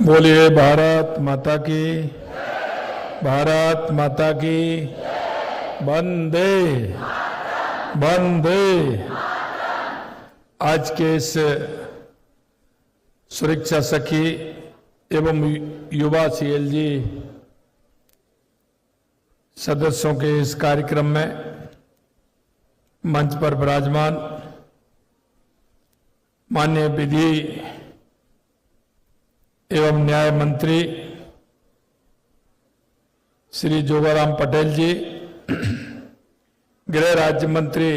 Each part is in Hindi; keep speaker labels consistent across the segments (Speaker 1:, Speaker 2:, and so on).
Speaker 1: बोलिए भारत माता की, भारत माता की। वंदे वंदे। आज के इस सुरक्षा सखी एवं युवा सीएलजी सदस्यों के इस कार्यक्रम में मंच पर विराजमान माननीय विधि एवं न्याय मंत्री श्री जोगाराम पटेल जी, गृह राज्य मंत्री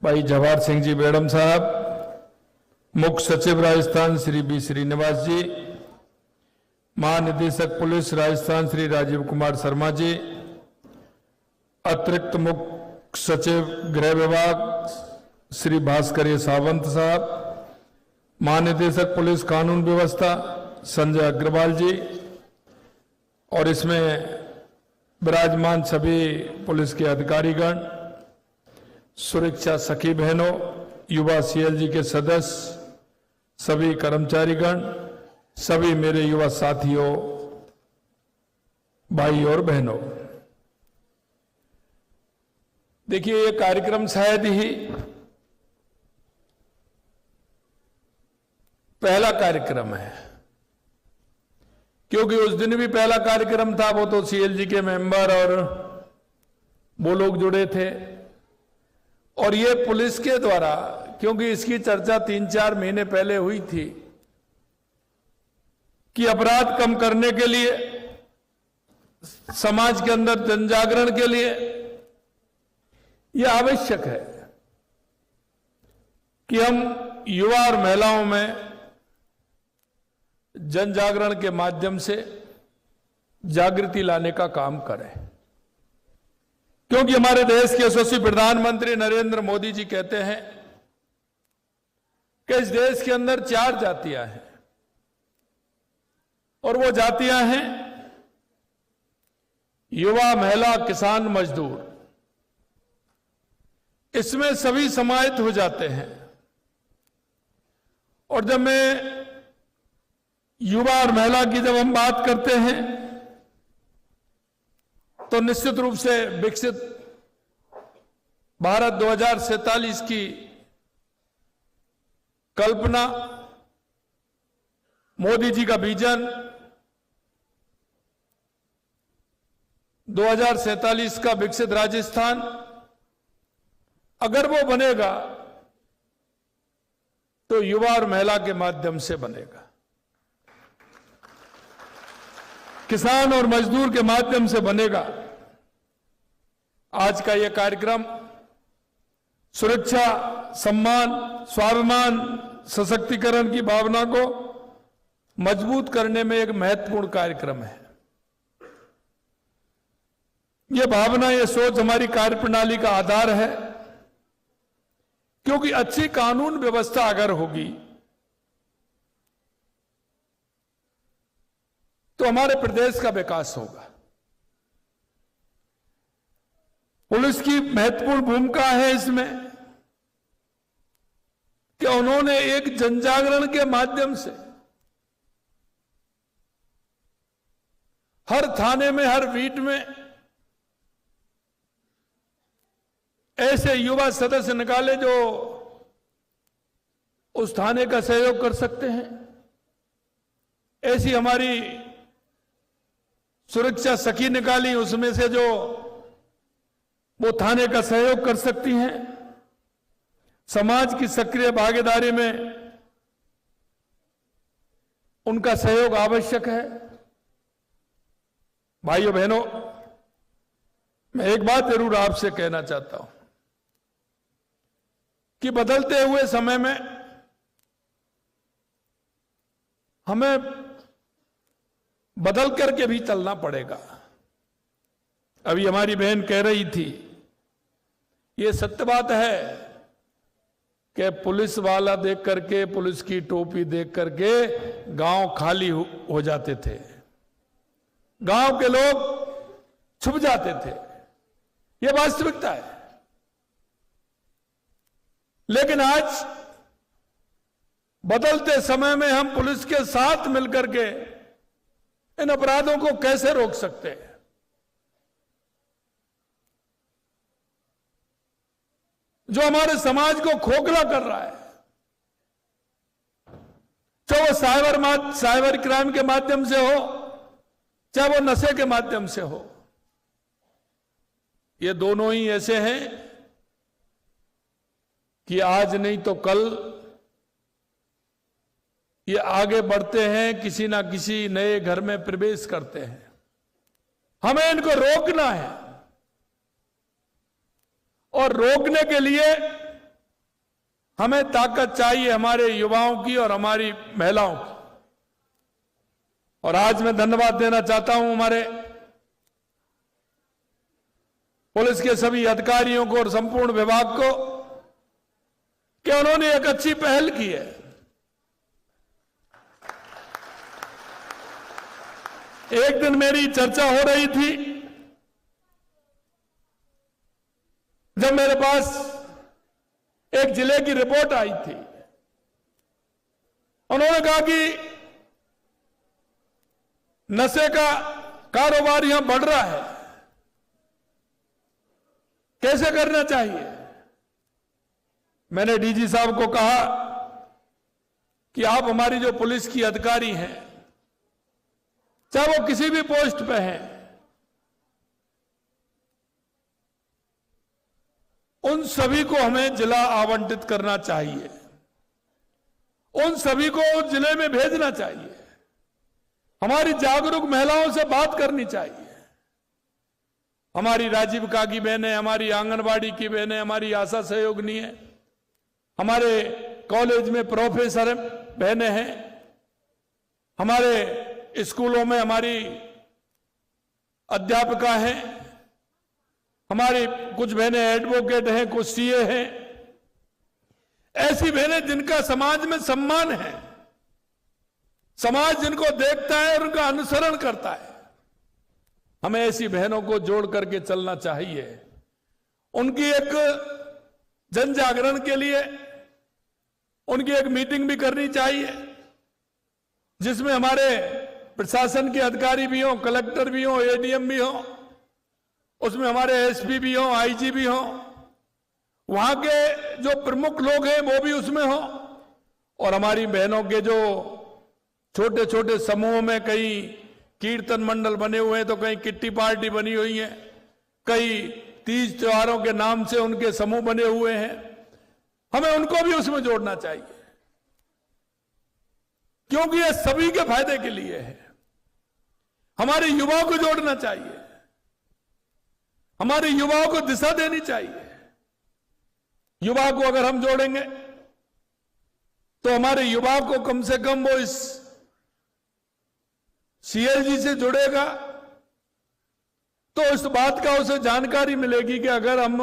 Speaker 1: भाई जवाहर सिंह जी बेड़म साहब, मुख्य सचिव राजस्थान श्री बी श्रीनिवास जी, महानिदेशक पुलिस राजस्थान श्री राजीव कुमार शर्मा जी, अतिरिक्त मुख्य सचिव गृह विभाग श्री भास्कर सावंत साहब, महानिदेशक पुलिस कानून व्यवस्था संजय अग्रवाल जी और इसमें विराजमान सभी पुलिस के अधिकारीगण, सुरक्षा सखी बहनों, युवा सीएलजी के सदस्य, सभी कर्मचारीगण, सभी मेरे युवा साथियों, भाई और बहनों। देखिए, ये कार्यक्रम शायद ही पहला कार्यक्रम है, क्योंकि उस दिन भी पहला कार्यक्रम था, वो तो सीएलजी के मेंबर और वो लोग जुड़े थे। और ये पुलिस के द्वारा, क्योंकि इसकी चर्चा 3-4 महीने पहले हुई थी कि अपराध कम करने के लिए, समाज के अंदर जनजागरण के लिए यह आवश्यक है कि हम युवा और महिलाओं में जन जागरण के माध्यम से जागृति लाने का काम करें। क्योंकि हमारे देश के यशस्वी प्रधानमंत्री नरेंद्र मोदी जी कहते हैं कि इस देश के अंदर 4 जातियां हैं और वो जातियां हैं युवा, महिला, किसान, मजदूर। इसमें सभी समाहित हो जाते हैं। और जब मैं युवा और महिला की जब हम बात करते हैं तो निश्चित रूप से विकसित भारत 2047 की कल्पना, मोदी जी का विजन 2047 का विकसित राजस्थान, अगर वो बनेगा तो युवा और महिला के माध्यम से बनेगा, किसान और मजदूर के माध्यम से बनेगा। आज का यह कार्यक्रम सुरक्षा, सम्मान, स्वाभिमान, सशक्तिकरण की भावना को मजबूत करने में एक महत्वपूर्ण कार्यक्रम है। यह भावना, यह सोच हमारी कार्यप्रणाली का आधार है, क्योंकि अच्छी कानून व्यवस्था अगर होगी तो हमारे प्रदेश का विकास होगा। पुलिस की महत्वपूर्ण भूमिका है इसमें कि उन्होंने एक जनजागरण के माध्यम से हर थाने में, हर बीट में ऐसे युवा सदस्य निकाले जो उस थाने का सहयोग कर सकते हैं। ऐसी हमारी सुरक्षा सखी निकाली, उसमें से जो वो थाने का सहयोग कर सकती हैं। समाज की सक्रिय भागीदारी में उनका सहयोग आवश्यक है। भाइयों बहनों, मैं एक बात जरूर आपसे कहना चाहता हूं कि बदलते हुए समय में हमें बदल करके भी चलना पड़ेगा। अभी हमारी बहन कह रही थी, ये सत्य बात है कि पुलिस वाला देख करके, पुलिस की टोपी देख करके गांव खाली हो जाते थे, गांव के लोग छुप जाते थे। यह वास्तविकता है। लेकिन आज बदलते समय में हम पुलिस के साथ मिलकर के इन अपराधों को कैसे रोक सकते हैं। जो हमारे समाज को खोखला कर रहा है, चाहे वो साइबर क्राइम के माध्यम से हो, चाहे वो नशे के माध्यम से हो, ये दोनों ही ऐसे हैं कि आज नहीं तो कल ये आगे बढ़ते हैं, किसी ना किसी नए घर में प्रवेश करते हैं। हमें इनको रोकना है और रोकने के लिए हमें ताकत चाहिए हमारे युवाओं की और हमारी महिलाओं की। और आज मैं धन्यवाद देना चाहता हूं हमारे पुलिस के सभी अधिकारियों को और संपूर्ण विभाग को कि उन्होंने एक अच्छी पहल की है। एक दिन मेरी चर्चा हो रही थी जब मेरे पास एक जिले की रिपोर्ट आई थी। उन्होंने कहा कि नशे का कारोबार यहां बढ़ रहा है, कैसे करना चाहिए। मैंने डीजी साहब को कहा कि आप हमारी जो पुलिस की अधिकारी हैं, चाहे वो किसी भी पोस्ट पे हैं, उन सभी को हमें जिला आवंटित करना चाहिए, उन सभी को उस जिले में भेजना चाहिए। हमारी जागरूक महिलाओं से बात करनी चाहिए। हमारी राजीविका की बहनें, हमारी आंगनबाड़ी की बहनें, हमारी आशा सहयोगिनी है, हमारे कॉलेज में प्रोफेसर बहनें हैं, हमारे स्कूलों में हमारी अध्यापिका हैं, हमारी कुछ बहनें एडवोकेट हैं, कुछ सीए हैं। ऐसी बहनें जिनका समाज में सम्मान है, समाज जिनको देखता है और उनका अनुसरण करता है। हमें ऐसी बहनों को जोड़ करके चलना चाहिए। उनकी एक जन जागरण के लिए उनकी एक मीटिंग भी करनी चाहिए, जिसमें हमारे प्रशासन के अधिकारी भी हों, कलेक्टर भी हों, एडीएम भी हों, उसमें हमारे एसपी भी हों, आईजी भी हों, वहां के जो प्रमुख लोग हैं वो भी उसमें हों। और हमारी बहनों के जो छोटे छोटे समूहों में कई कीर्तन मंडल बने हुए हैं, तो कहीं किट्टी पार्टी बनी हुई है, कई तीज त्योहारों के नाम से उनके समूह बने हुए हैं, हमें उनको भी उसमें जोड़ना चाहिए, क्योंकि यह सभी के फायदे के लिए है। हमारे युवाओं को जोड़ना चाहिए, हमारे युवाओं को दिशा देनी चाहिए। युवा को अगर हम जोड़ेंगे तो हमारे युवा को कम से कम वो इस सीएलजी से जुड़ेगा, तो इस बात का उसे जानकारी मिलेगी कि अगर हम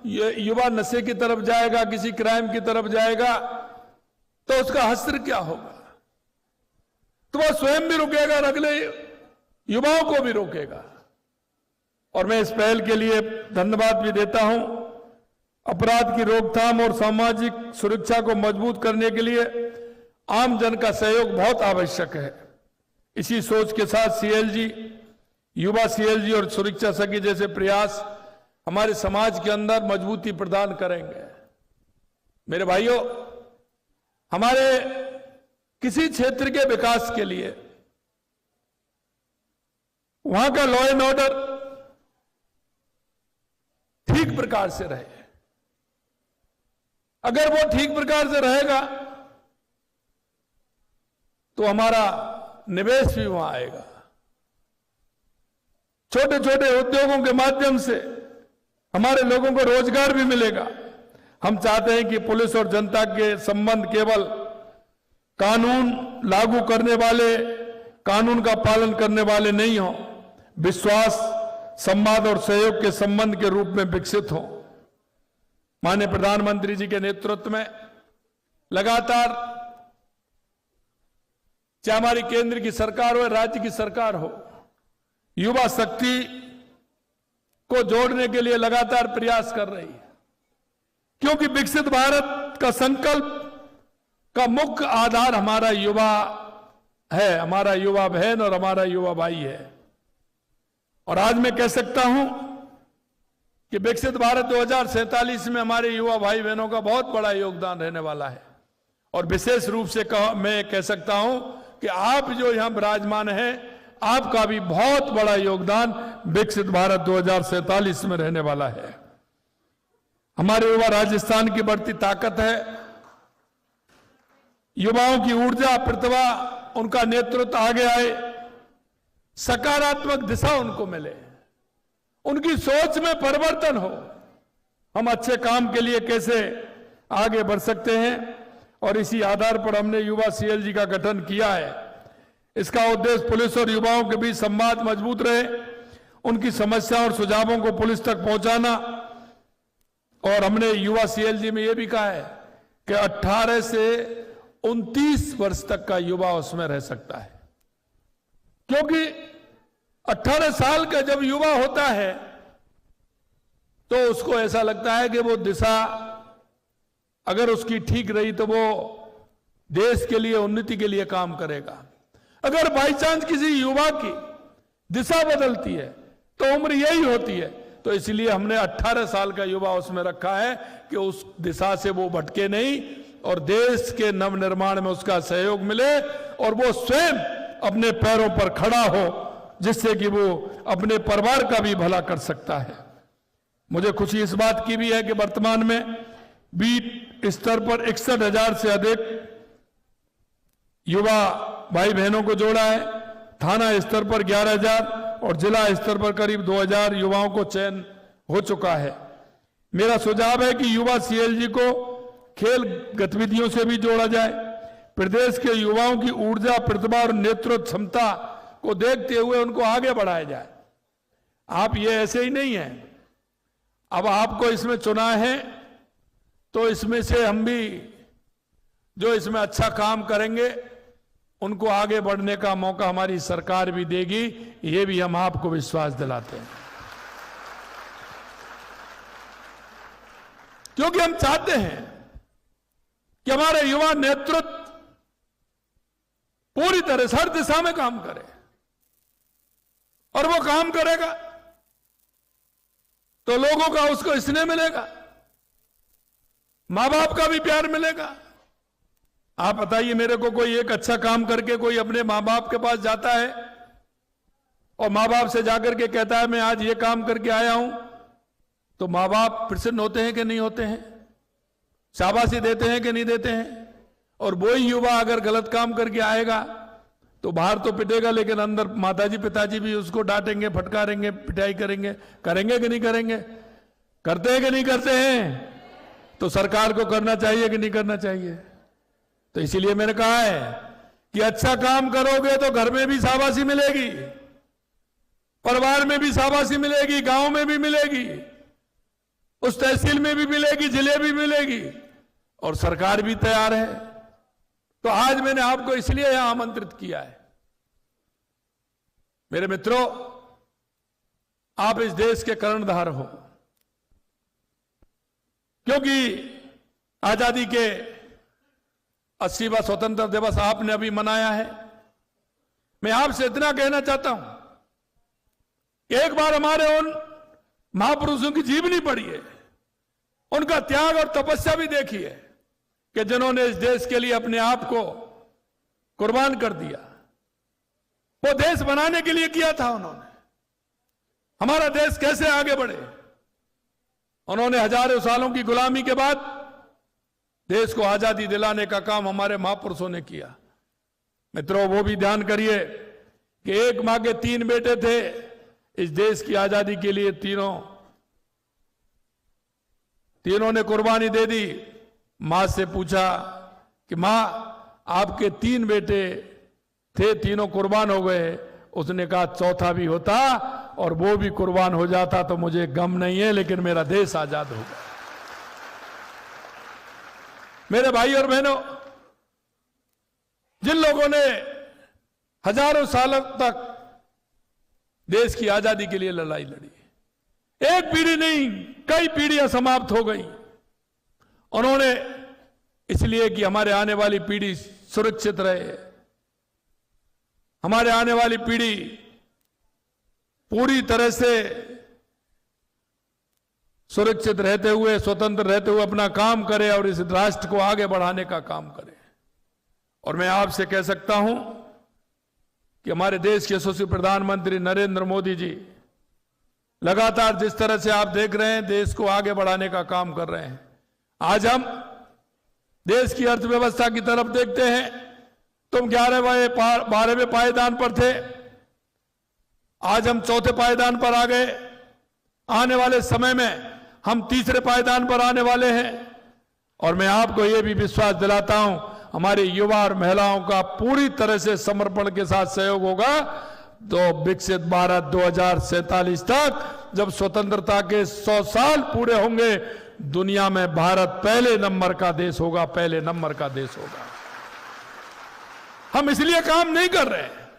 Speaker 1: युवा नशे की तरफ जाएगा, किसी क्राइम की तरफ जाएगा, तो उसका हश्र क्या होगा। तो वह स्वयं भी रुकेगा और अगले युवाओं को भी रोकेगा। और मैं इस पहल के लिए धन्यवाद भी देता हूं। अपराध की रोकथाम और सामाजिक सुरक्षा को मजबूत करने के लिए आम जन का सहयोग बहुत आवश्यक है। इसी सोच के साथ सीएलजी, युवा सीएलजी और सुरक्षा सखी जैसे प्रयास हमारे समाज के अंदर मजबूती प्रदान करेंगे। मेरे भाइयों, हमारे किसी क्षेत्र के विकास के लिए वहां का लॉ एंड ऑर्डर ठीक प्रकार से रहे। अगर वो ठीक प्रकार से रहेगा तो हमारा निवेश भी वहां आएगा। छोटे छोटे उद्योगों के माध्यम से हमारे लोगों को रोजगार भी मिलेगा। हम चाहते हैं कि पुलिस और जनता के संबंध केवल कानून लागू करने वाले, कानून का पालन करने वाले नहीं हो, विश्वास, संवाद और सहयोग के संबंध के रूप में विकसित हो। माननीय प्रधानमंत्री जी के नेतृत्व में लगातार, चाहे हमारी केंद्र की सरकार हो, राज्य की सरकार हो, युवा शक्ति को जोड़ने के लिए लगातार प्रयास कर रही है, क्योंकि विकसित भारत का संकल्प का मुख्य आधार हमारा युवा है, हमारा युवा बहन और हमारा युवा भाई है। और आज मैं कह सकता हूं कि विकसित भारत 2047 में हमारे युवा भाई बहनों का बहुत बड़ा योगदान रहने वाला है। और विशेष रूप से मैं कह सकता हूं कि आप जो यहां विराजमान हैं, आपका भी बहुत बड़ा योगदान विकसित भारत 2047 में रहने वाला है। हमारे युवा राजस्थान की बढ़ती ताकत है। युवाओं की ऊर्जा, प्रतिभा, उनका नेतृत्व आगे आए, सकारात्मक दिशा उनको मिले, उनकी सोच में परिवर्तन हो, हम अच्छे काम के लिए कैसे आगे बढ़ सकते हैं। और इसी आधार पर हमने युवा सीएलजी का गठन किया है। इसका उद्देश्य पुलिस और युवाओं के बीच संवाद मजबूत रहे, उनकी समस्याओं और सुझावों को पुलिस तक पहुंचाना। और हमने युवा सीएलजी में यह भी कहा है कि 18 से 29 वर्ष तक का युवा उसमें रह सकता है, क्योंकि 18 साल का जब युवा होता है तो उसको ऐसा लगता है कि वो दिशा अगर उसकी ठीक रही तो वो देश के लिए, उन्नति के लिए काम करेगा। अगर बाई चांस किसी युवा की दिशा बदलती है तो उम्र यही होती है। तो इसलिए हमने 18 साल का युवा उसमें रखा है कि उस दिशा से वो भटके नहीं और देश के नवनिर्माण में उसका सहयोग मिले और वो स्वयं अपने पैरों पर खड़ा हो, जिससे कि वो अपने परिवार का भी भला कर सकता है। मुझे खुशी इस बात की भी है कि वर्तमान में बीट स्तर पर 61,000 से अधिक युवा भाई बहनों को जोड़ा है। थाना स्तर पर 11,000 और जिला स्तर पर करीब 2,000 युवाओं को चयन हो चुका है। मेरा सुझाव है कि युवा सीएलजी को खेल गतिविधियों से भी जोड़ा जाए। प्रदेश के युवाओं की ऊर्जा, प्रतिभा और नेतृत्व क्षमता को देखते हुए उनको आगे बढ़ाया जाए। आप ये ऐसे ही नहीं है, अब आपको इसमें चुना है तो इसमें से हम भी जो इसमें अच्छा काम करेंगे उनको आगे बढ़ने का मौका हमारी सरकार भी देगी, ये भी हम आपको विश्वास दिलाते हैं। क्योंकि हम चाहते हैं कि हमारे युवा नेतृत्व पूरी तरह से हर दिशा में काम करे, और वो काम करेगा तो लोगों का उसको स्नेह मिलेगा, मां बाप का भी प्यार मिलेगा। आप बताइए मेरे को, कोई एक अच्छा काम करके कोई अपने मां बाप के पास जाता है और मां बाप से जाकर के कहता है मैं आज ये काम करके आया हूं, तो मां बाप प्रसन्न होते हैं कि नहीं होते हैं? शाबाशी देते हैं कि नहीं देते हैं? और वही युवा अगर गलत काम करके आएगा तो बाहर तो पिटेगा, लेकिन अंदर माताजी पिताजी भी उसको डांटेंगे, फटकारेंगे, पिटाई करेंगे। करेंगे कि नहीं करेंगे? करते हैं कि नहीं करते हैं? तो सरकार को करना चाहिए कि नहीं करना चाहिए? तो इसीलिए मैंने कहा है कि अच्छा काम करोगे तो घर में भी शाबाशी मिलेगी, परिवार में भी शाबाशी मिलेगी, गांव में भी मिलेगी, उस तहसील में भी मिलेगी, जिले भी मिलेगी, और सरकार भी तैयार है। तो आज मैंने आपको इसलिए यहां आमंत्रित किया है। मेरे मित्रों, आप इस देश के कर्णधार हो, क्योंकि आजादी के 80वां स्वतंत्रता दिवस आपने अभी मनाया है। मैं आपसे इतना कहना चाहता हूं कि एक बार हमारे उन महापुरुषों की जीवनी पढ़िए, उनका त्याग और तपस्या भी देखिए कि जिन्होंने इस देश के लिए अपने आप को कुर्बान कर दिया। वो देश बनाने के लिए किया था उन्होंने। हमारा देश कैसे आगे बढ़े, उन्होंने हजारों सालों की गुलामी के बाद देश को आजादी दिलाने का काम हमारे महापुरुषों ने किया। मित्रों, वो भी ध्यान करिए कि एक मां के 3 बेटे थे इस देश की आजादी के लिए। तीनों ने कुर्बानी दे दी। मां से पूछा कि मां, आपके 3 बेटे थे, तीनों कुर्बान हो गए। उसने कहा चौथा भी होता और वो भी कुर्बान हो जाता तो मुझे गम नहीं है, लेकिन मेरा देश आजाद हो गया। मेरे भाई और बहनों, जिन लोगों ने हजारों सालों तक देश की आजादी के लिए लड़ाई लड़ी, एक पीढ़ी नहीं कई पीढ़ियां समाप्त हो गई, उन्होंने इसलिए कि हमारे आने वाली पीढ़ी सुरक्षित रहे, हमारे आने वाली पीढ़ी पूरी तरह से सुरक्षित रहते हुए, स्वतंत्र रहते हुए अपना काम करे और इस राष्ट्र को आगे बढ़ाने का काम करे। और मैं आपसे कह सकता हूं कि हमारे देश के यशस्वी प्रधानमंत्री नरेंद्र मोदी जी लगातार जिस तरह से आप देख रहे हैं देश को आगे बढ़ाने का काम कर रहे हैं। आज हम देश की अर्थव्यवस्था की तरफ देखते हैं। तुम 12वें पायदान पर थे, आज हम चौथे पायदान पर आ गए। आने वाले समय में हम तीसरे पायदान पर आने वाले हैं। और मैं आपको यह भी विश्वास दिलाता हूं, हमारे युवा और महिलाओं का पूरी तरह से समर्पण के साथ सहयोग होगा तो विकसित भारत 2047 तक, जब स्वतंत्रता के 100 साल पूरे होंगे, दुनिया में भारत पहले नंबर का देश होगा, पहले नंबर का देश होगा। हम इसलिए काम नहीं कर रहे हैं,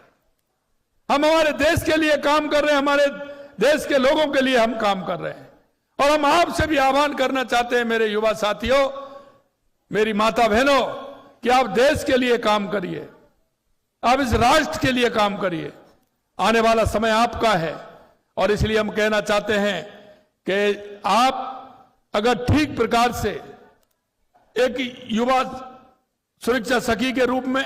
Speaker 1: हम हमारे देश के लिए काम कर रहे हैं, हमारे देश के लोगों के लिए हम काम कर रहे हैं। और हम आपसे भी आह्वान करना चाहते हैं, मेरे युवा साथियों, मेरी माता बहनों, कि आप देश के लिए काम करिए, आप इस राष्ट्र के लिए काम करिए। आने वाला समय आपका है और इसलिए हम कहना चाहते हैं कि आप अगर ठीक प्रकार से एक युवा सुरक्षा सखी के रूप में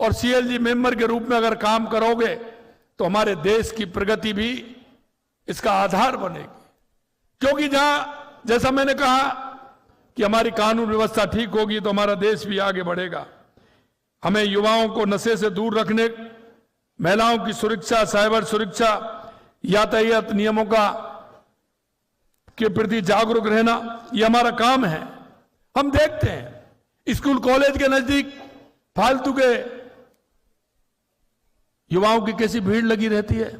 Speaker 1: और सीएलजी मेंबर के रूप में अगर काम करोगे तो हमारे देश की प्रगति भी इसका आधार बनेगी। क्योंकि जैसा मैंने कहा कि हमारी कानून व्यवस्था ठीक होगी तो हमारा देश भी आगे बढ़ेगा। हमें युवाओं को नशे से दूर रखने, महिलाओं की सुरक्षा, साइबर सुरक्षा, यातायात नियमों के प्रति जागरूक रहना, यह हमारा काम है। हम देखते हैं स्कूल कॉलेज के नजदीक फालतू के युवाओं की कैसी भीड़ लगी रहती है।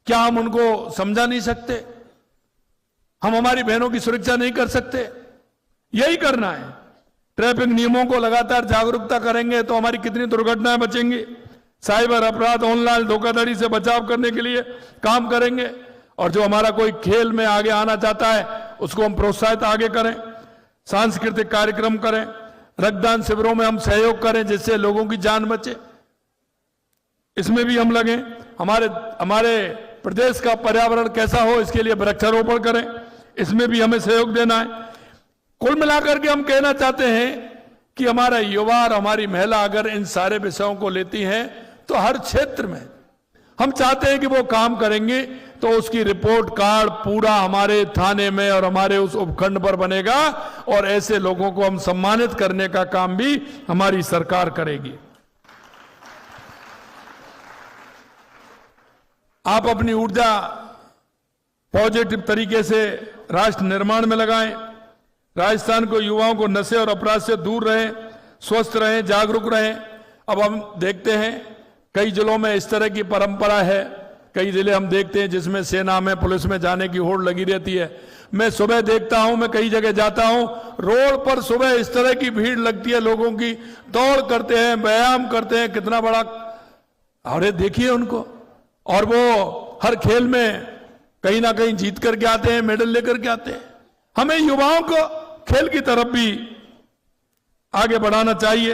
Speaker 1: क्या हम उनको समझा नहीं सकते? हम हमारी बहनों की सुरक्षा नहीं कर सकते? यही करना है। ट्रैफिक नियमों को लगातार जागरूकता करेंगे तो हमारी कितनी दुर्घटनाएं बचेंगी। साइबर अपराध, ऑनलाइन धोखाधड़ी से बचाव करने के लिए काम करेंगे। और जो हमारा कोई खेल में आगे आना चाहता है उसको हम प्रोत्साहित आगे करें, सांस्कृतिक कार्यक्रम करें, रक्तदान शिविरों में हम सहयोग करें जिससे लोगों की जान बचे, इसमें भी हम लगे। हमारे प्रदेश का पर्यावरण कैसा हो इसके लिए वृक्षारोपण करें, इसमें भी हमें सहयोग देना है। कुल मिलाकर के हम कहना चाहते हैं कि हमारा युवा और हमारी महिला अगर इन सारे विषयों को लेती हैं तो हर क्षेत्र में हम चाहते हैं कि वो काम करेंगे तो उसकी रिपोर्ट कार्ड पूरा हमारे थाने में और हमारे उस उपखंड पर बनेगा और ऐसे लोगों को हम सम्मानित करने का काम भी हमारी सरकार करेगी। आप अपनी ऊर्जा पॉजिटिव तरीके से राष्ट्र निर्माण में लगाएं। राजस्थान को, युवाओं को नशे और अपराध से दूर रहें, स्वस्थ रहें, जागरूक रहें। अब हम देखते हैं कई जिलों में इस तरह की परंपरा है, कई जिले हम देखते हैं जिसमें सेना में, पुलिस में जाने की होड़ लगी रहती है। मैं सुबह देखता हूं, मैं कई जगह जाता हूं, रोड पर सुबह इस तरह की भीड़ लगती है, लोगों की दौड़ करते हैं, व्यायाम करते हैं, कितना बड़ा, अरे देखिए उनको। और वो हर खेल में कहीं ना कहीं जीत करके आते हैं, मेडल लेकर के आते हैं। हमें युवाओं को खेल की तरफ भी आगे बढ़ाना चाहिए।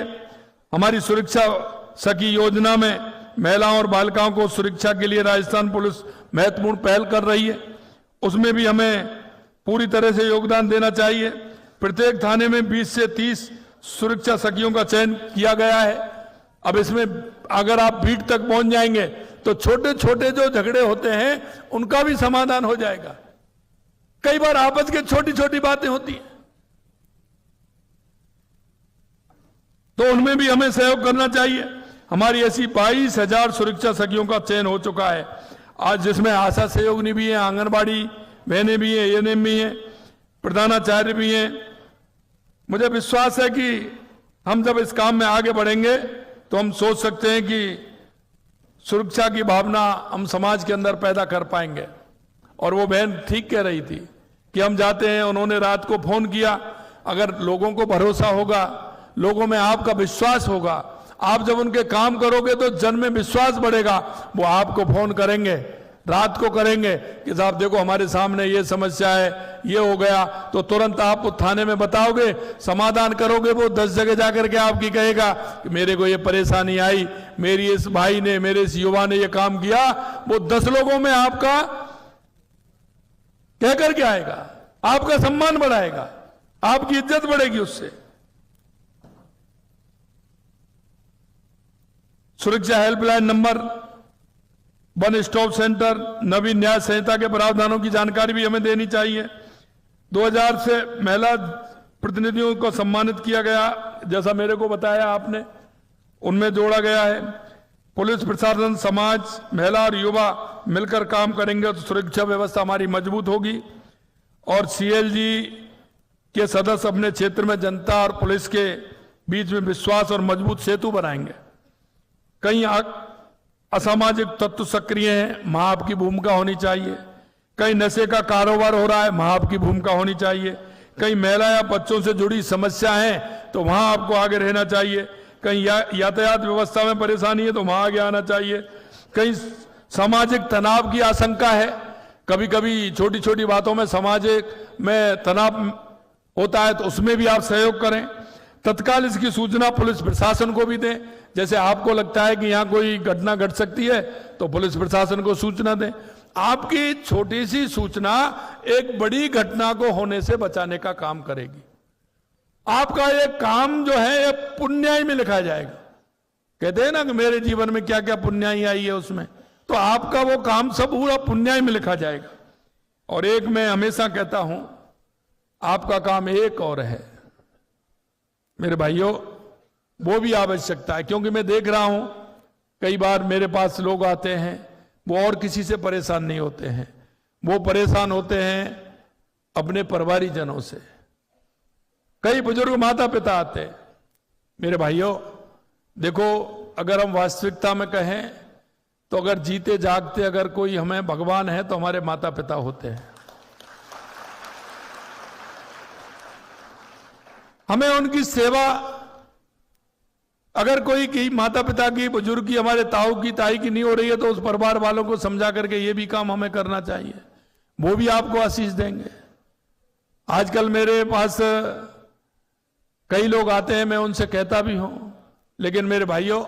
Speaker 1: हमारी सुरक्षा सखी योजना में महिलाओं और बालिकाओं को सुरक्षा के लिए राजस्थान पुलिस महत्वपूर्ण पहल कर रही है, उसमें भी हमें पूरी तरह से योगदान देना चाहिए। प्रत्येक थाने में 20 से 30 सुरक्षा सखियों का चयन किया गया है। अब इसमें अगर आप बीट तक पहुंच जाएंगे तो छोटे छोटे जो झगड़े होते हैं उनका भी समाधान हो जाएगा। कई बार आपस की छोटी छोटी बातें होती हैं तो उनमें भी हमें सहयोग करना चाहिए। हमारी ऐसी 22,000 सुरक्षा सखियों का चयन हो चुका है आज, जिसमें आशा सहयोगिनी भी है, आंगनबाड़ी बहनें भी हैं, एएनएम भी हैं, प्रधानाचार्य भी हैं। मुझे विश्वास है कि हम जब इस काम में आगे बढ़ेंगे तो हम सोच सकते हैं कि सुरक्षा की भावना हम समाज के अंदर पैदा कर पाएंगे। और वो बहन ठीक कह रही थी कि हम जाते हैं, उन्होंने रात को फोन किया। अगर लोगों को भरोसा होगा, लोगों में आपका विश्वास होगा, आप जब उनके काम करोगे तो जन में विश्वास बढ़ेगा, वो आपको फोन करेंगे। रात को करेंगे कि साहब देखो हमारे सामने ये समस्या है, ये हो गया, तो तुरंत आप थाने में बताओगे, समाधान करोगे, वो 10 जगह जाकर के आपकी कहेगा कि मेरे को ये परेशानी आई, मेरी इस भाई ने, मेरे इस युवा ने ये काम किया, वो 10 लोगों में आपका कह करके आएगा, आपका सम्मान बढ़ाएगा, आपकी इज्जत बढ़ेगी उससे। सुरक्षा helpline number, one stop centre, नवीन न्याय संहिता के प्रावधानों की जानकारी भी हमें देनी चाहिए। 2000 से महिला प्रतिनिधियों को सम्मानित किया गया, जैसा मेरे को बताया आपने, उनमें जोड़ा गया है। पुलिस प्रशासन, समाज, महिला और युवा मिलकर काम करेंगे तो सुरक्षा व्यवस्था हमारी मजबूत होगी। और सीएलजी के सदस्य अपने क्षेत्र में जनता और पुलिस के बीच में विश्वास और मजबूत सेतु बनाएंगे। कई असामाजिक तत्व सक्रिय हैं, वहां आपकी भूमिका होनी चाहिए। कहीं नशे का कारोबार हो रहा है, वहां आपकी भूमिका होनी चाहिए। कहीं महिला या बच्चों से जुड़ी समस्या है तो वहां आपको आगे रहना चाहिए। कहीं यातायात व्यवस्था में परेशानी है तो वहां आगे आना चाहिए। कहीं सामाजिक तनाव की आशंका है, कभी कभी छोटी छोटी बातों में सामाजिक में तनाव होता है, तो उसमें भी आप सहयोग करें। तत्काल इसकी सूचना पुलिस प्रशासन को भी दें। जैसे आपको लगता है कि यहाँ कोई घटना घट सकती है तो पुलिस प्रशासन को सूचना दें। आपकी छोटी सी सूचना एक बड़ी घटना को होने से बचाने का काम करेगी। आपका ये काम जो है ये पुण्याई में लिखा जाएगा। कहते हैं ना कि मेरे जीवन में क्या क्या पुण्याई आई है उसमें, तो आपका वो काम सब पूरा पुण्याई में लिखा जाएगा। और एक मैं हमेशा कहता हूं, आपका काम एक और है मेरे भाइयों, वो भी आवश्यकता है। क्योंकि मैं देख रहा हूं कई बार मेरे पास लोग आते हैं, वो और किसी से परेशान नहीं होते हैं, वो परेशान होते हैं अपने परिवारीजनों से। कई बुजुर्ग माता पिता आते हैं। मेरे भाइयों देखो, अगर हम वास्तविकता में कहें तो अगर जीते जागते अगर कोई हमें भगवान है तो हमारे माता पिता होते हैं। हमें उनकी सेवा, अगर कोई की माता पिता की, बुजुर्ग की, हमारे ताऊ की, ताई की नहीं हो रही है तो उस परिवार वालों को समझा करके ये भी काम हमें करना चाहिए, वो भी आपको आशीष देंगे। आजकल मेरे पास कई लोग आते हैं, मैं उनसे कहता भी हूं, लेकिन मेरे भाइयों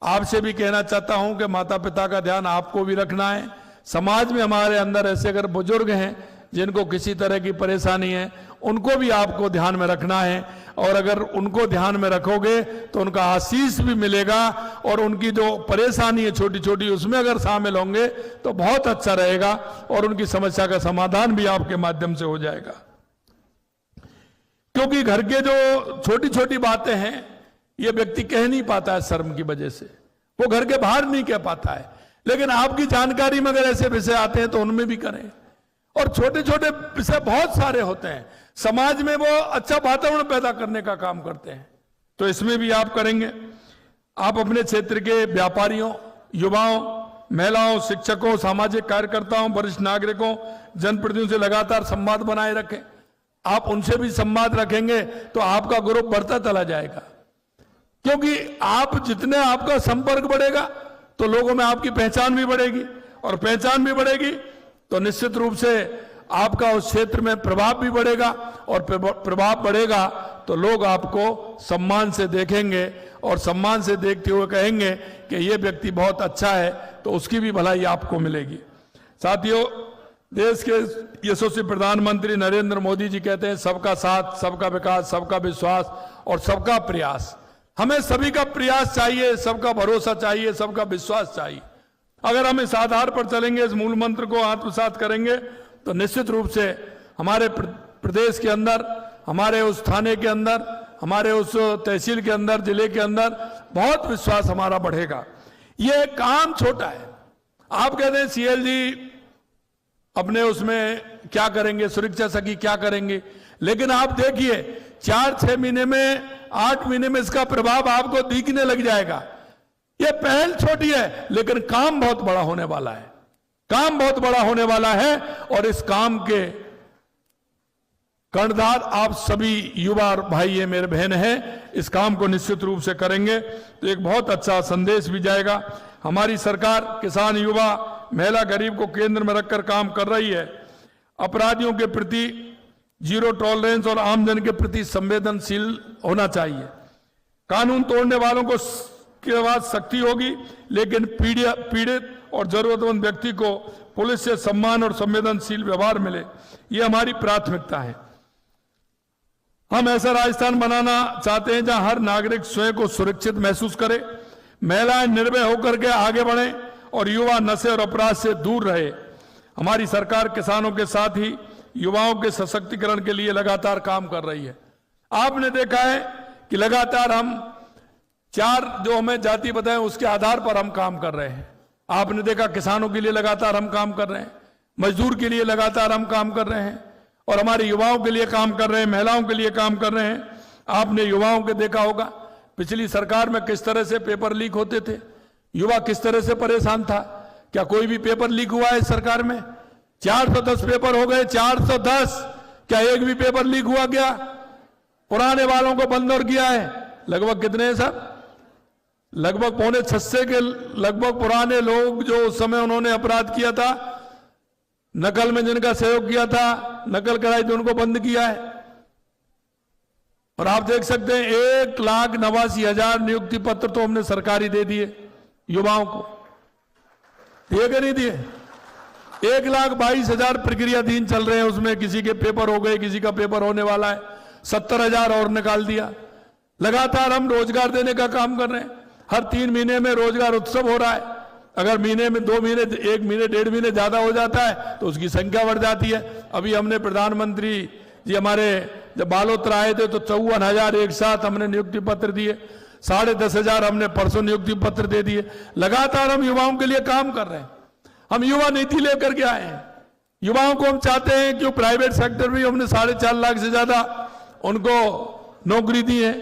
Speaker 1: आपसे भी कहना चाहता हूं कि माता पिता का ध्यान आपको भी रखना है। समाज में हमारे अंदर ऐसे अगर बुजुर्ग हैं जिनको किसी तरह की परेशानी है, उनको भी आपको ध्यान में रखना है। और अगर उनको ध्यान में रखोगे तो उनका आशीष भी मिलेगा, और उनकी जो परेशानी है छोटी छोटी उसमें अगर शामिल होंगे तो बहुत अच्छा रहेगा, और उनकी समस्या का समाधान भी आपके माध्यम से हो जाएगा। क्योंकि घर के जो छोटी छोटी बातें हैं ये व्यक्ति कह नहीं पाता है, शर्म की वजह से वो घर के बाहर नहीं कह पाता है। लेकिन आपकी जानकारी में अगर ऐसे विषय आते हैं तो उनमें भी करें। और छोटे छोटे विषय बहुत सारे होते हैं, समाज में वो अच्छा वातावरण पैदा करने का काम करते हैं, तो इसमें भी आप करेंगे। आप अपने क्षेत्र के व्यापारियों, युवाओं, महिलाओं, शिक्षकों, सामाजिक कार्यकर्ताओं, वरिष्ठ नागरिकों, जनप्रतिनिधियों से लगातार संवाद बनाए रखें। आप उनसे भी संवाद रखेंगे तो आपका ग्रुप बढ़ता चला जाएगा। क्योंकि आप जितने आपका संपर्क बढ़ेगा तो लोगों में आपकी पहचान भी बढ़ेगी, और पहचान भी बढ़ेगी तो निश्चित रूप से आपका उस क्षेत्र में प्रभाव भी बढ़ेगा, और प्रभाव बढ़ेगा तो लोग आपको सम्मान से देखेंगे, और सम्मान से देखते हुए कहेंगे कि ये व्यक्ति बहुत अच्छा है, तो उसकी भी भलाई आपको मिलेगी। साथियों, देश के यशस्वी प्रधानमंत्री नरेंद्र मोदी जी कहते हैं, सबका साथ, सबका विकास, सबका विश्वास और सबका प्रयास। हमें सभी का प्रयास चाहिए, सबका भरोसा चाहिए, सबका विश्वास चाहिए। अगर हम इस आधार पर चलेंगे, इस मूल मंत्र को आत्मसात करेंगे, तो निश्चित रूप से हमारे प्रदेश के अंदर, हमारे उस थाने के अंदर, हमारे उस तहसील के अंदर, जिले के अंदर बहुत विश्वास हमारा बढ़ेगा। ये काम छोटा है। आप कहते हैं सीएलजी अपने उसमें क्या करेंगे, सुरक्षा सखी क्या करेंगे, लेकिन आप देखिए 4-6 महीने में, 8 महीने में इसका प्रभाव आपको दिखने लग जाएगा। ये पहल छोटी है लेकिन काम बहुत बड़ा होने वाला है, काम बहुत बड़ा होने वाला है। और इस काम के कर्णधार आप सभी युवा भाई है, मेरे बहन हैं, इस काम को निश्चित रूप से करेंगे तो एक बहुत अच्छा संदेश भी जाएगा। हमारी सरकार किसान, युवा, महिला गरीब को केंद्र में रखकर काम कर रही है। अपराधियों के प्रति जीरो टॉलरेंस और आमजन के प्रति संवेदनशील होना चाहिए। कानून तोड़ने वालों को के बाद सख्ती होगी, लेकिन पीड़ित और जरूरतमंद व्यक्ति को पुलिस से सम्मान और संवेदनशील व्यवहार मिले, ये हमारी प्राथमिकता है। हम ऐसा राजस्थान बनाना चाहते हैं जहां हर नागरिक स्वयं को सुरक्षित महसूस करे, महिलाएं निर्भय होकर के आगे बढ़े और युवा नशे और अपराध से दूर रहे। हमारी सरकार किसानों के साथ ही युवाओं के सशक्तिकरण के लिए लगातार काम कर रही है। आपने देखा है कि लगातार हम 4 जो हमें जाति बताएं उसके आधार पर हम काम कर रहे हैं। आपने देखा किसानों के लिए लगातार हम काम कर रहे हैं, मजदूर के लिए लगातार हम काम कर रहे हैं और हमारे युवाओं के लिए काम कर रहे हैं, महिलाओं के लिए काम कर रहे हैं। आपने युवाओं के देखा होगा पिछली सरकार में किस तरह से पेपर लीक होते थे, युवा किस तरह से परेशान था। क्या कोई भी पेपर लीक हुआ है इस सरकार में? 410 पेपर हो गए, 410। क्या एक भी पेपर लीक हुआ क्या? पुराने वालों को बंद और किया है। लगभग कितने हैं साहब? लगभग 6.25 के लगभग पुराने लोग जो उस समय उन्होंने अपराध किया था, नकल में जिनका सहयोग किया था, नकल कराई थी, उनको बंद किया है। और आप देख सकते हैं 1,89,000 नियुक्ति पत्र तो हमने सरकारी दे दिए युवाओं को, दिए कि नहीं दिए? 1,22,000 प्रक्रियाधीन चल रहे हैं, उसमें किसी के पेपर हो गए, किसी का पेपर होने वाला है, 70,000 और निकाल दिया। लगातार हम रोजगार देने का काम कर रहे हैं। हर 3 महीने में रोजगार उत्सव हो रहा है। अगर महीने में 2 महीने, 1 महीने, 1.5 महीने ज्यादा हो जाता है तो उसकी संख्या बढ़ जाती है। अभी हमने प्रधानमंत्री जी हमारे जब बालोत्र आए थे तो 54,000 एक साथ हमने नियुक्ति पत्र दिए, 10,500 हमने परसों नियुक्ति पत्र दे दिए। लगातार हम युवाओं के लिए काम कर रहे हैं। हम युवा नीति लेकर के आए हैं। युवाओं को हम चाहते हैं कि प्राइवेट सेक्टर भी हमने 4.5 लाख से ज्यादा उनको नौकरी दी है।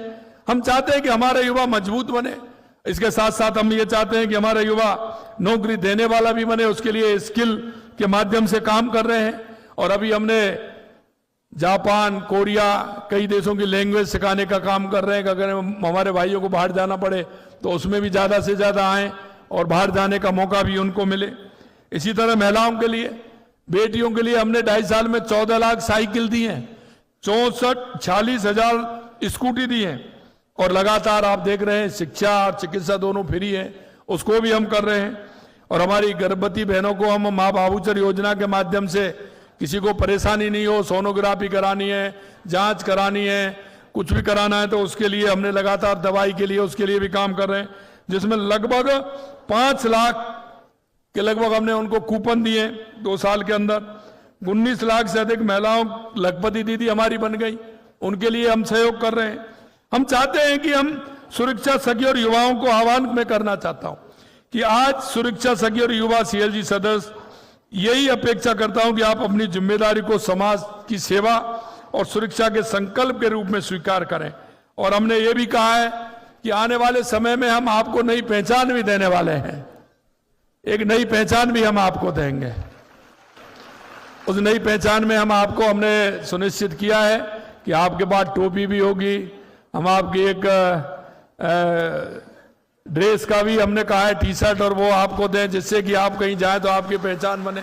Speaker 1: हम चाहते हैं कि हमारे युवा मजबूत बने। इसके साथ साथ हम ये चाहते हैं कि हमारा युवा नौकरी देने वाला भी बने, उसके लिए स्किल के माध्यम से काम कर रहे हैं। और अभी हमने जापान, कोरिया, कई देशों की लैंग्वेज सिखाने का काम कर रहे हैं कि अगर हमारे भाइयों को बाहर जाना पड़े तो उसमें भी ज्यादा से ज्यादा आए और बाहर जाने का मौका भी उनको मिले। इसी तरह महिलाओं के लिए, बेटियों के लिए हमने 2.5 साल में 14 लाख साइकिल दी हैं, 46,000 स्कूटी दी हैं। और लगातार आप देख रहे हैं शिक्षा और चिकित्सा दोनों फ्री है, उसको भी हम कर रहे हैं। और हमारी गर्भवती बहनों को हम मां बाबूचर योजना के माध्यम से किसी को परेशानी नहीं हो, सोनोग्राफी करानी है, जांच करानी है, कुछ भी कराना है तो उसके लिए हमने लगातार दवाई के लिए उसके लिए भी काम कर रहे हैं, जिसमें लगभग 5 लाख के लगभग हमने उनको कूपन दिए 2 साल के अंदर। 19 लाख से अधिक महिलाओं लखपति दीदी हमारी बन गई, उनके लिए हम सहयोग कर रहे हैं। हम चाहते हैं कि हम सुरक्षा सखी और युवाओं को आह्वान में करना चाहता हूं कि आज सुरक्षा सखी और युवा सीएलजी सदस्य यही अपेक्षा करता हूं कि आप अपनी जिम्मेदारी को समाज की सेवा और सुरक्षा के संकल्प के रूप में स्वीकार करें। और हमने ये भी कहा है कि आने वाले समय में हम आपको नई पहचान भी देने वाले हैं। एक नई पहचान भी हम आपको देंगे। उस नई पहचान में हमने सुनिश्चित किया है कि आपके पास टोपी भी होगी, हम आपकी एक ड्रेस का भी हमने कहा है, टी-शर्ट, और वो आपको दें जिससे कि आप कहीं जाएं तो आपकी पहचान बने।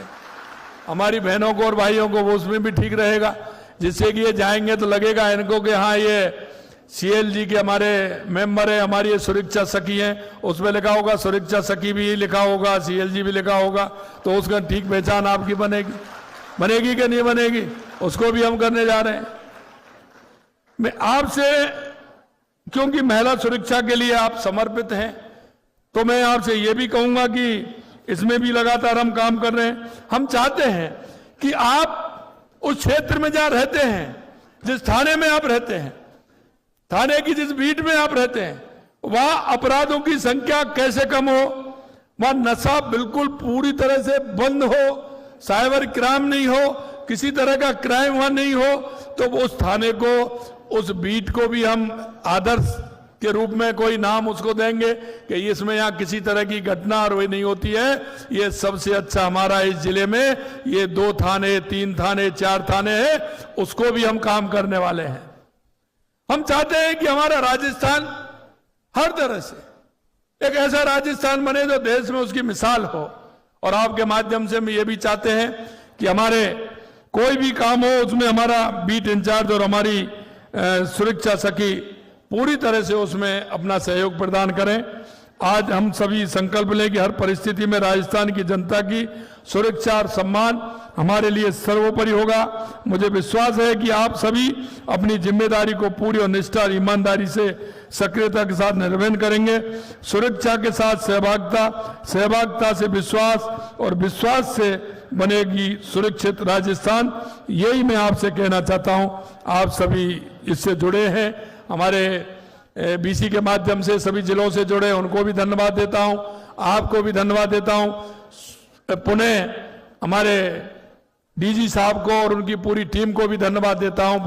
Speaker 1: हमारी बहनों को और भाइयों को वो उसमें भी ठीक रहेगा, जिससे कि ये जाएंगे तो लगेगा इनको कि हाँ ये सीएलजी के हमारे मेंबर है, हमारी ये सुरक्षा सखी हैं। उसमें लिखा होगा सुरक्षा सखी भी लिखा होगा, सीएलजी भी लिखा होगा, तो उसका ठीक पहचान आपकी बनेगी कि नहीं बनेगी, उसको भी हम करने जा रहे हैं। मैं आपसे, क्योंकि महिला सुरक्षा के लिए आप समर्पित हैं, तो मैं आपसे यह भी कहूंगा कि इसमें भी लगातार हम काम कर रहे हैं। हम चाहते हैं कि आप उस क्षेत्र में जहां रहते हैं, जिस थाने में आप रहते हैं, थाने की जिस बीट में आप रहते हैं, वहां अपराधों की संख्या कैसे कम हो, वहां नशा बिल्कुल पूरी तरह से बंद हो, साइबर क्राइम नहीं हो, किसी तरह का क्राइम वहां नहीं हो, तो उस थाने को, उस बीट को भी हम आदर्श के रूप में कोई नाम उसको देंगे कि इसमें यहां किसी तरह की घटना और वही नहीं होती है। ये सबसे अच्छा हमारा इस जिले में ये 2 थाने, 3 थाने, 4 थाने हैं, उसको भी हम काम करने वाले हैं। हम चाहते हैं कि हमारा राजस्थान हर तरह से एक ऐसा राजस्थान बने जो देश में उसकी मिसाल हो और आपके माध्यम से हम ये भी चाहते हैं कि हमारे कोई भी काम हो उसमें हमारा बीट इंचार्ज और हमारी सुरक्षा सखी पूरी तरह से उसमें अपना सहयोग प्रदान करें। आज हम सभी संकल्प लें कि हर परिस्थिति में राजस्थान की जनता की सुरक्षा और सम्मान हमारे लिए सर्वोपरि होगा। मुझे विश्वास है कि आप सभी अपनी जिम्मेदारी को पूरी और निष्ठा और ईमानदारी से सक्रियता के साथ निर्वहन करेंगे। सुरक्षा के साथ सहभागिता, सहभागिता से विश्वास और विश्वास से बनेगी सुरक्षित राजस्थान। यही मैं आपसे कहना चाहता हूं। आप सभी इससे जुड़े हैं, हमारे बीसी के माध्यम से सभी जिलों से जुड़े, उनको भी धन्यवाद देता हूं, आपको भी धन्यवाद देता हूं। पुनः हमारे डीजी साहब को और उनकी पूरी टीम को भी धन्यवाद देता हूं,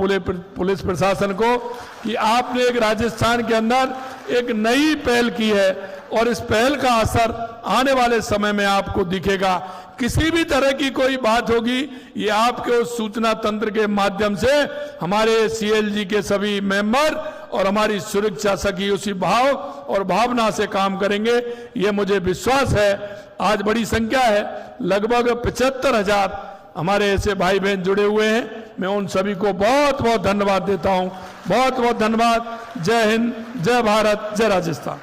Speaker 1: पुलिस प्रशासन को, कि आपने एक राजस्थान के अंदर एक नई पहल की है और इस पहल का असर आने वाले समय में आपको दिखेगा। किसी भी तरह की कोई बात होगी, ये आपके उस सूचना तंत्र के माध्यम से हमारे सीएलजी के सभी मेंबर और हमारी सुरक्षा सखी उसी भाव और भावना से काम करेंगे, ये मुझे विश्वास है। आज बड़ी संख्या है, लगभग 75,000 हमारे ऐसे भाई बहन जुड़े हुए हैं। मैं उन सभी को बहुत बहुत धन्यवाद देता हूं। बहुत बहुत धन्यवाद। जय हिंद, जय भारत, जय राजस्थान।